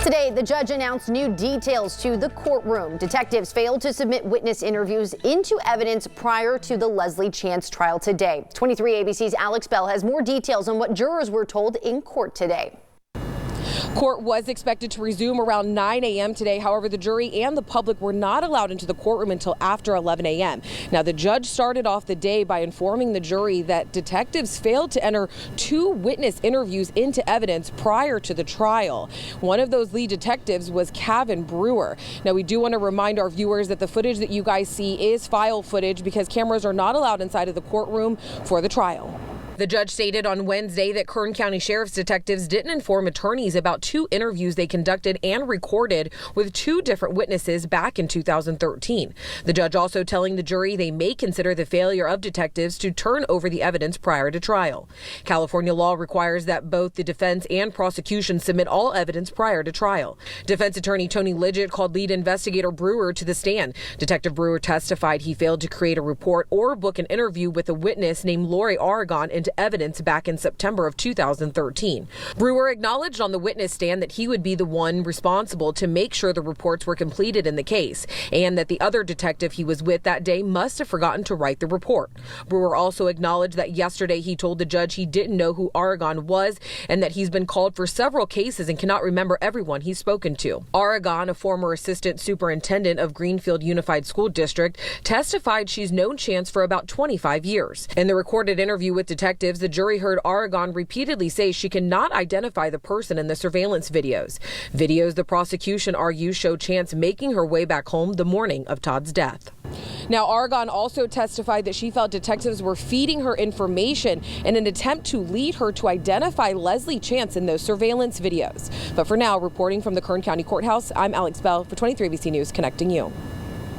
Today, the judge announced new details to the courtroom. Detectives failed to submit witness interviews into evidence prior to the Leslie Chance trial today. 23 ABC's Alex Bell has more details on what jurors were told in court today. Court was expected to resume around 9 a.m. today. However, the jury and the public were not allowed into the courtroom until after 11 a.m. Now, the judge started off the day by informing the jury that detectives failed to enter 2 witness interviews into evidence prior to the trial. One of those lead detectives was Kevin Brewer. Now, we do want to remind our viewers that the footage that you guys see is file footage because cameras are not allowed inside of the courtroom for the trial. The judge stated on Wednesday that Kern County Sheriff's detectives didn't inform attorneys about 2 interviews they conducted and recorded with 2 different witnesses back in 2013. The judge also telling the jury they may consider the failure of detectives to turn over the evidence prior to trial. California law requires that both the defense and prosecution submit all evidence prior to trial. Defense attorney Tony Lidgett called lead investigator Brewer to the stand. Detective Brewer testified he failed to create a report or book an interview with a witness named Lori Aragon into evidence back in September of 2013. Brewer acknowledged on the witness stand that he would be the one responsible to make sure the reports were completed in the case, and that the other detective he was with that day must have forgotten to write the report. Brewer also acknowledged that yesterday he told the judge he didn't know who Aragon was and that he's been called for several cases and cannot remember everyone he's spoken to. Aragon, a former assistant superintendent of Greenfield Unified School District, testified she's known Chance for about 25 years. In the recorded interview with detectives, the jury heard Aragon repeatedly say she cannot identify the person in the surveillance videos. Videos the prosecution argues show Chance making her way back home the morning of Todd's death. Now, Aragon also testified that she felt detectives were feeding her information in an attempt to lead her to identify Leslie Chance in those surveillance videos. But for now, reporting from the Kern County Courthouse, I'm Alex Bell for 23 ABC News, connecting you.